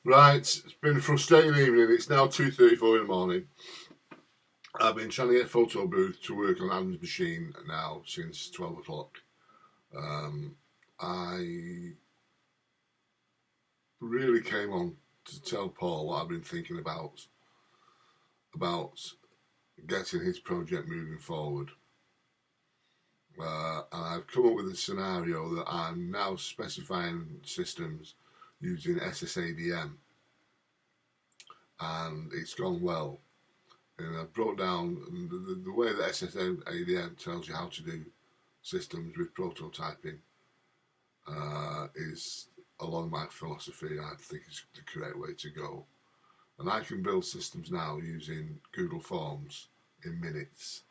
Right, it's been a frustrating evening. It's now 2:34 in the morning. I've been trying to get a photo booth to work on Adam's machine now since 12 o'clock. I really came on to tell Paul what I've been thinking about getting his project moving forward. And I've come up with a scenario that I'm now specifying systems using SSADM, and it's gone well. And I brought down the way that SSADM tells you how to do systems with prototyping is along my philosophy. I think it's the correct way to go. And I can build systems now using Google Forms in minutes.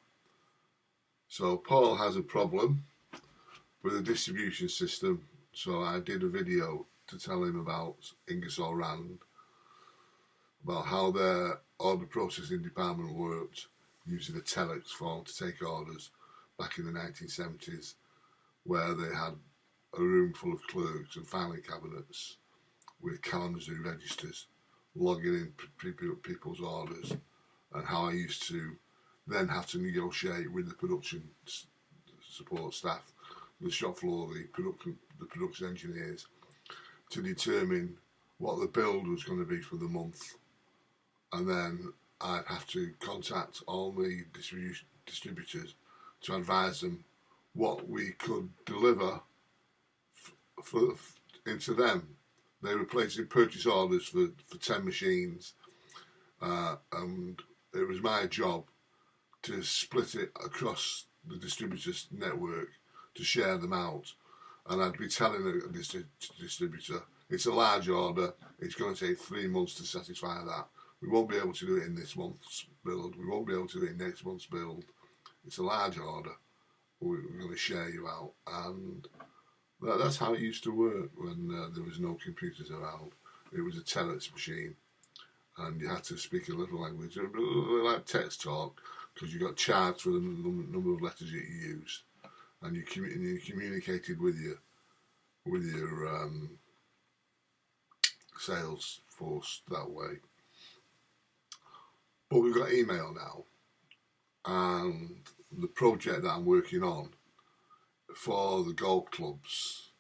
So Paul has a problem with a distribution system, so I did a video to tell him about Ingersoll Rand, about how their order processing department worked using a telex form to take orders back in the 1970s, where they had a room full of clerks and filing cabinets with Kalamazoo registers logging in people's orders, and how I used to then have to negotiate with the production support staff, the shop floor, the production engineers, to determine what the build was going to be for the month. And then I'd have to contact all the distributors to advise them what we could deliver into them. They were placing purchase orders for 10 machines, and it was my job to split it across the distributors network to share them out. And I'd be telling the distributor, it's a large order, it's going to take 3 months to satisfy that. We won't be able to do it in this month's build, we won't be able to do it in next month's build. It's a large order, we're going to share you out. And that's how it used to work when there was no computers around. It was a telex machine, and you had to speak a little language, like text talk, because you got charged for the number of letters that you used, and you communicated with your sales force that way. But we've got email now, and the project that I'm working on for the golf clubs,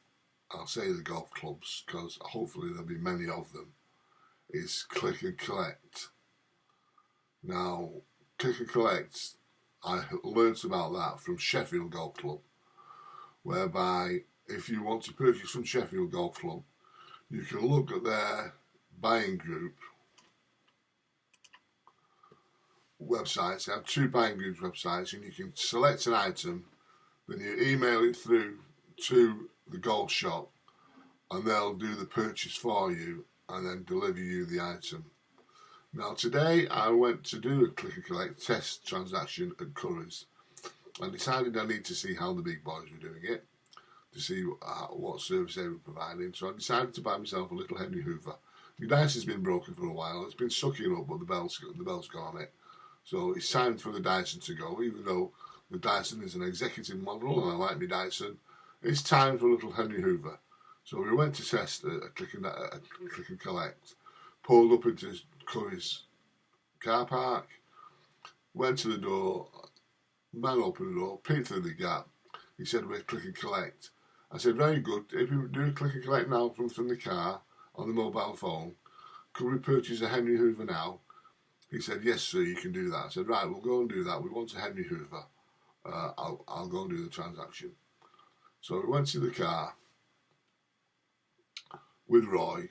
I'll say the golf clubs because hopefully there'll be many of them, is click and collect. Now, click and collect, I learnt about that from Sheffield Golf Club, whereby if you want to purchase from Sheffield Golf Club, you can look at their buying group websites. They have 2 buying groups websites, and you can select an item, then you email it through to the golf shop, and they'll do the purchase for you and then deliver you the item. Now today I went to do a click and collect test transaction at Curry's. I decided I need to see how the big boys were doing it, to see what service they were providing. So I decided to buy myself a little Henry Hoover. The dice has been broken for a while. It's been sucking up, but the bell's gone on it. So it's time for the Dyson to go. Even though the Dyson is an executive model and I like my Dyson, it's time for a little Henry Hoover. So we went to test a click and collect. Pulled up into Curry's car park, went to the door. Man opened the door, peeked through the gap. He said, "We're click and collect." I said, "Very good. If we do a click and collect now from the car on the mobile phone, could we purchase a Henry Hoover now?" He said, "Yes, sir, you can do that." I said, "Right, we'll go and do that. We want a Henry Hoover. I'll go and do the transaction." So we went to the car with Roy.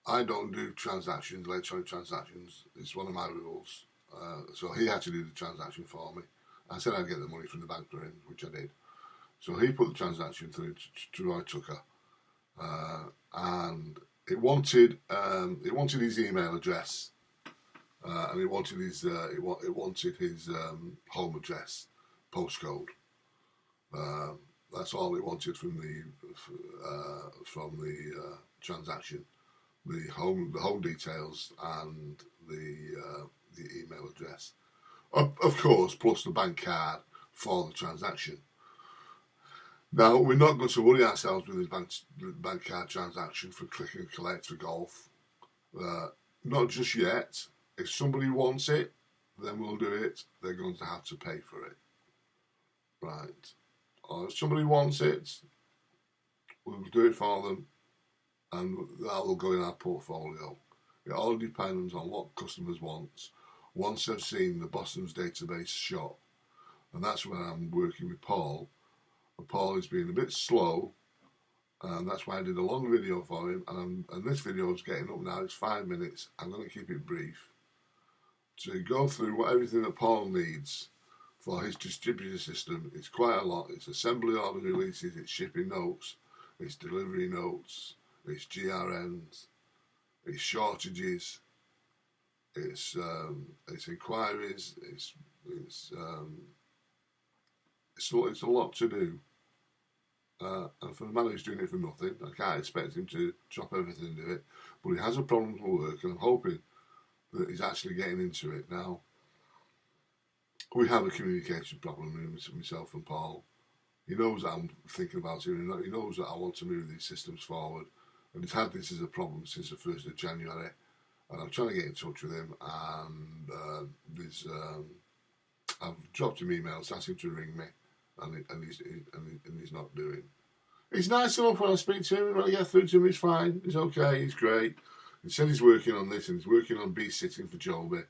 I don't do transactions, electronic transactions. It's one of my rules. So he had to do the transaction for me. I said I'd get the money from the bank for him, which I did. So he put the transaction through to Roy Tucker, and it wanted his email address, and it wanted his home address, postcode. That's all it wanted from the transaction. The home details and the email address, of course, plus the bank card for the transaction. Now, we're not going to worry ourselves with this bank card transaction for click and collect for golf. Not just yet. If somebody wants it, then we'll do it. They're going to have to pay for it. Right. Or if somebody wants it, we'll do it for them, and that will go in our portfolio. It all depends on what customers want. Once they've seen the Boston's database shot, and that's where I'm working with Paul. And Paul is being a bit slow, and that's why I did a long video for him. And this video is getting up now. It's 5 minutes. I'm going to keep it brief to go through everything that Paul needs for his distributor system. It's quite a lot. It's assembly order releases, it's shipping notes, it's delivery notes, it's GRNs, it's shortages, it's inquiries, it's a lot to do. And for the man who's doing it for nothing, I can't expect him to drop everything and do it. But he has a problem with work, and I'm hoping that he's actually getting into it now. We have a communication problem with myself and Paul. He knows that I'm thinking about him. He knows that I want to move these systems forward. And he's had this as a problem since the 1st of January. And I'm trying to get in touch with him. And I've dropped him emails, asked him to ring me. And he's not doing. He's nice enough when I speak to him. When I get through to him, he's fine. He's okay. He's great. He said he's working on this and he's working on B-sitting for Joby.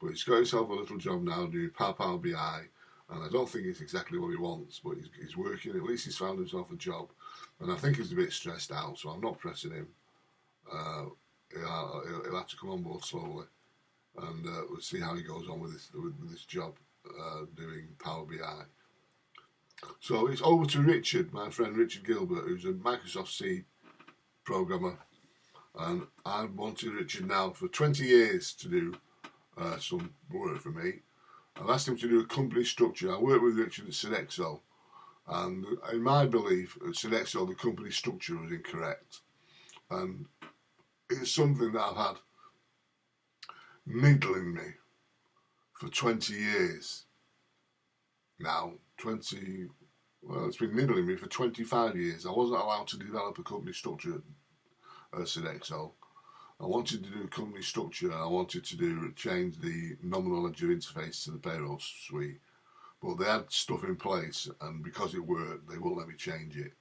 But he's got himself a little job now doing Power BI. And I don't think it's exactly what he wants, but he's working. At least he's found himself a job. And I think he's a bit stressed out, so I'm not pressing him. He'll have to come on board slowly. And we'll see how he goes on with this job doing Power BI. So it's over to Richard, my friend Richard Gilbert, who's a Microsoft C programmer. And I've wanted Richard now for 20 years to do some work for me. I've asked him to do a company structure. I work with Richard at Sodexo, and in my belief, at Sodexo, the company structure was incorrect. And it's something that I've had niggling me for 20 years now. It's been niggling me for 25 years. I wasn't allowed to develop a company structure at Sodexo. I wanted to do a company structure. I wanted to change the nominal ledger interface to the payroll suite, but they had stuff in place, and because it worked, they wouldn't let me change it.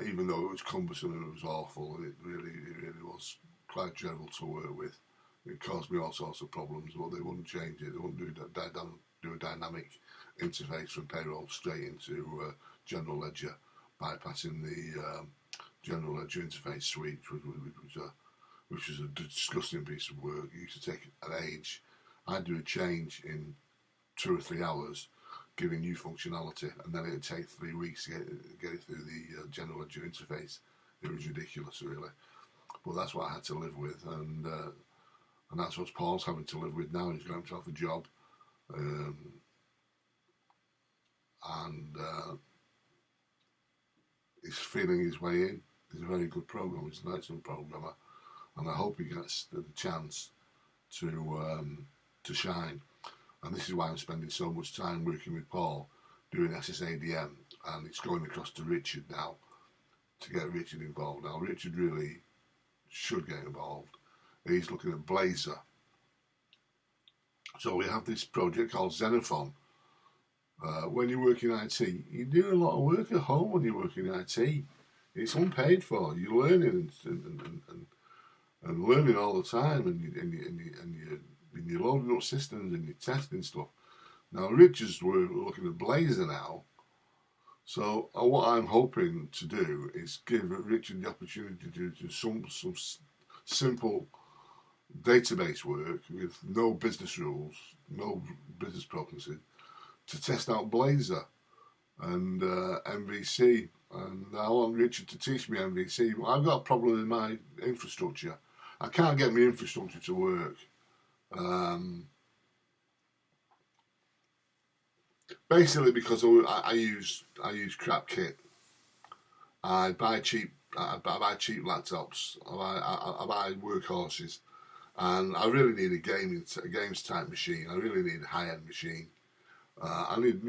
Even though it was cumbersome and it was awful, and it really was quite dreadful to work with. It caused me all sorts of problems, but they wouldn't change it. They wouldn't do a dynamic interface from payroll straight into general ledger, bypassing the general ledger interface suite, which was a disgusting piece of work. It used to take an age. I'd do a change in 2 or 3 hours, giving new functionality, and then it'd take 3 weeks to get it through the general ledger interface. It was ridiculous, really. But that's what I had to live with, and that's what Paul's having to live with now. He's got himself a job, and he's feeling his way in. He's a very good programmer. He's an excellent programmer, and I hope he gets the chance to shine. And this is why I'm spending so much time working with Paul, doing SSADM, and it's going across to Richard now to get Richard involved. Now, Richard really should get involved. He's looking at Blazor. So we have this project called Xenophon. When you work in IT, you do a lot of work at home when you work in IT. It's unpaid for. You're learning and learning all the time, and you're loading up systems and you're testing stuff. Now, Richard's looking at Blazor now. So what I'm hoping to do is give Richard the opportunity to do some simple database work with no business rules, no business processes, to test out Blazor and MVC. And I want Richard to teach me MVC. I've got a problem in my infrastructure. I can't get my infrastructure to work. Basically because I use crap kit. I buy cheap laptops. I buy workhorses, and I really need a games type machine. I really need a high end machine. I need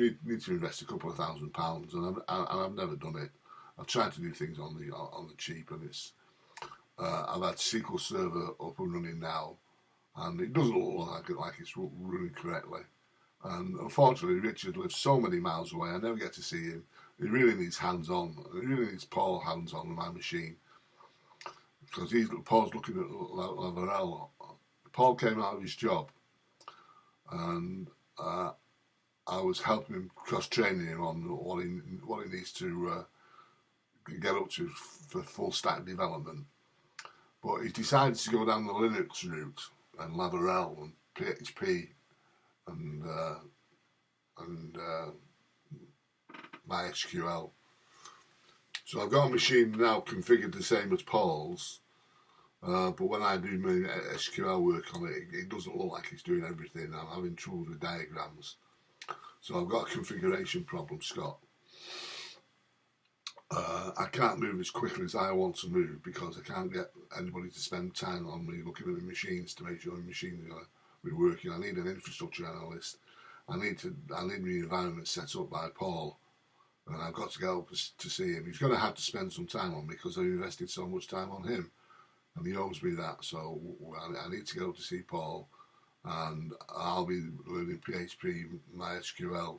to invest a couple of £1,000, and I've never done it. I've tried to do things on the cheap, and it's I've had SQL Server up and running now, and it doesn't look like it's running correctly. And unfortunately, Richard lives so many miles away. I never get to see him. He really needs hands-on. He really needs Paul hands-on on my machine, because Paul's looking at Lavarel. Paul came out of his job, and I was helping him, cross-training him on what he needs to get up to for full stack development. But he decided to go down the Linux route and Lavarel and PHP and MySQL. So I've got a machine now configured the same as Paul's, but when I do my SQL work on it, it doesn't look like it's doing everything. I'm having trouble with diagrams. So I've got a configuration problem, Scott. I can't move as quickly as I want to move because I can't get anybody to spend time on me looking at the machines to make sure the machines are going to be working. I need an infrastructure analyst. I need my environment set up by Paul, and I've got to go up to see him. He's going to have to spend some time on me because I've invested so much time on him, and he owes me that. So I need to go to see Paul, and I'll be learning PHP, MySQL,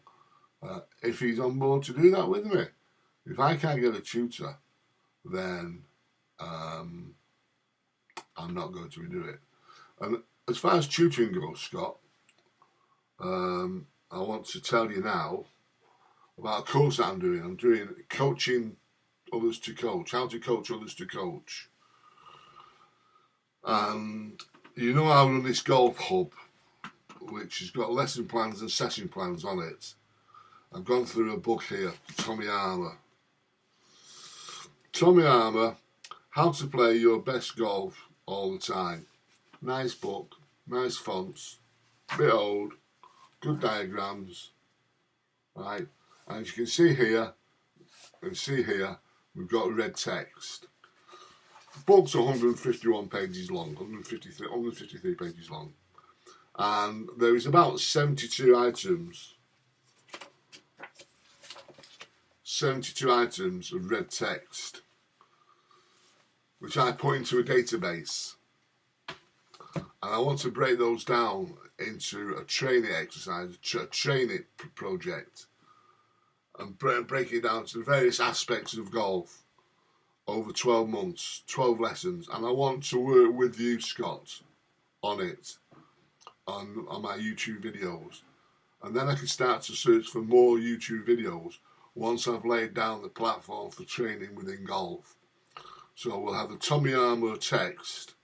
if he's on board to do that with me. If I can't get a tutor, then I'm not going to do it. And as far as tutoring goes, Scott, I want to tell you now about a course that I'm doing. I'm doing coaching others to coach, how to coach others to coach. And you know I run this golf hub, which has got lesson plans and session plans on it. I've gone through a book here, Tommy Armour, How to Play Your Best Golf All the Time. Nice book, nice fonts, bit old, good diagrams, right? And as you can see here, we've got red text. The book's 151 pages long, 153 pages long, and there is about 72 items of red text, which I put into a database, and I want to break those down into a training exercise, a training project, and break it down to the various aspects of golf over 12 months, 12 lessons, and I want to work with you, Scott, on it, on my YouTube videos, and then I can start to search for more YouTube videos once I've laid down the platform for training within golf. So we'll have the Tommy Armour text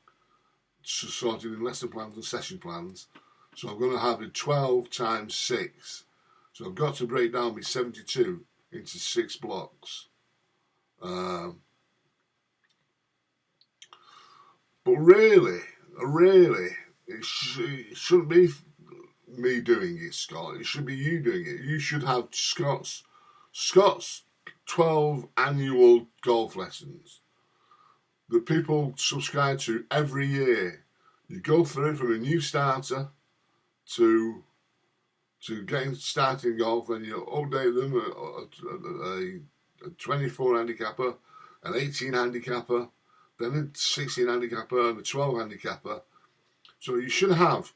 sorted in lesson plans and session plans. So I'm going to have it 12 times 6. So I've got to break down my 72 into 6 blocks. But really, it shouldn't be me doing it, Scott. It should be you doing it. You should have Scott's 12 annual golf lessons that people subscribe to every year. You go through from a new starter to getting started in golf, and you update them a 24 handicapper, an 18 handicapper, then a 16 handicapper and a 12 handicapper. So you should have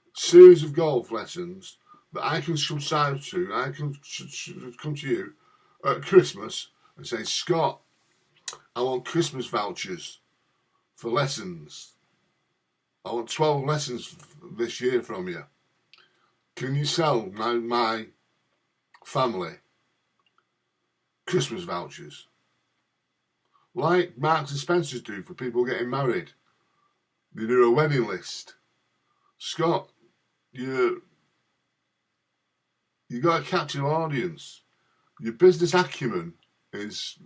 a series of golf lessons that I can subscribe to. I can come to you at Christmas and say, Scott, I want Christmas vouchers for lessons. I want 12 lessons this year from you. Can you sell my family Christmas vouchers? Like Marks and Spencer's do for people getting married. They do a wedding list. Scott, you got a captive audience. Your business acumen is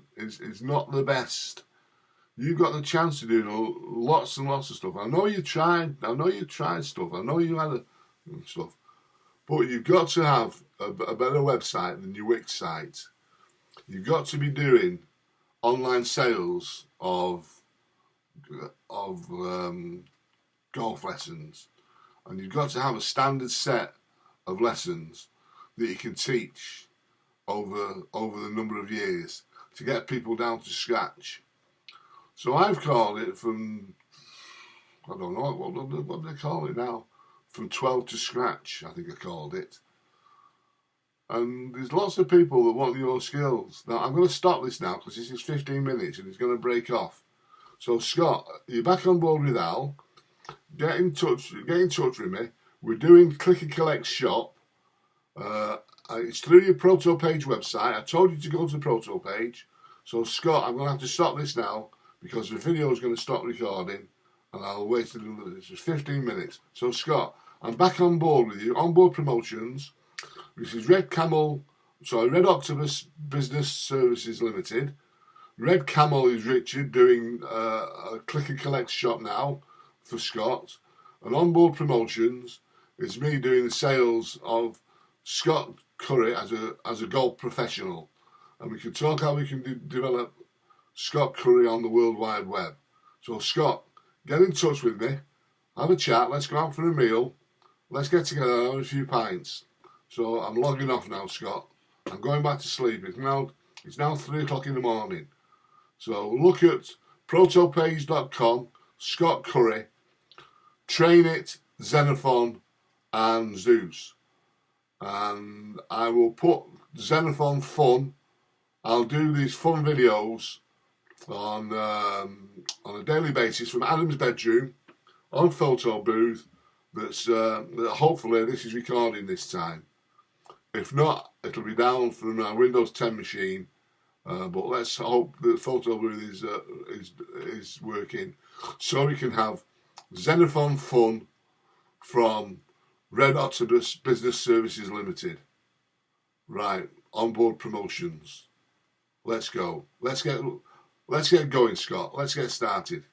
not the best. You've got the chance to do lots and lots of stuff. I know you tried stuff. I know you had stuff. But you've got to have a better website than your Wix site. You've got to be doing online sales of golf lessons, and you've got to have a standard set of lessons that you can teach over the number of years to get people down to scratch. So I've called it from, I don't know, what do they call it now? From 12 to scratch, I think I called it. And there's lots of people that want your skills. Now, I'm going to stop this now because this is 15 minutes and it's going to break off. So, Scott, you're back on board with Al. Get in touch with me. We're doing Click and Collect Shop. It's through your Proto Page website. I told you to go to the Proto Page. So, Scott, I'm going to have to stop this now because the video is going to stop recording and I'll wait until it's 15 minutes. So, Scott, I'm back on board with you. Onboard Promotions. This is Red Octopus Business Services Limited. Red Camel is Richard doing a Click and Collect Shop now for Scott. And Onboard Promotions is me doing the sales of Scott Curry as a golf professional. And we can talk how we can develop Scott Curry on the World Wide Web. So Scott, get in touch with me, have a chat, let's go out for a meal, let's get together and have a few pints. So I'm logging off now, Scott. I'm going back to sleep. It's now 3 o'clock in the morning. So look at protopage.com, Scott Curry, Train It, Xenophon and Zeus. And I will put Xenophon Fun. I'll do these fun videos on a daily basis from Adam's bedroom on photo booth. That hopefully this is recording this time. If not, it'll be down from my Windows 10 machine. But let's hope that photo booth is working, so we can have Xenophon Fun from Red Octopus Business Services Limited. Right, Onboard Promotions. Let's go. Let's get going, Scott. Let's get started.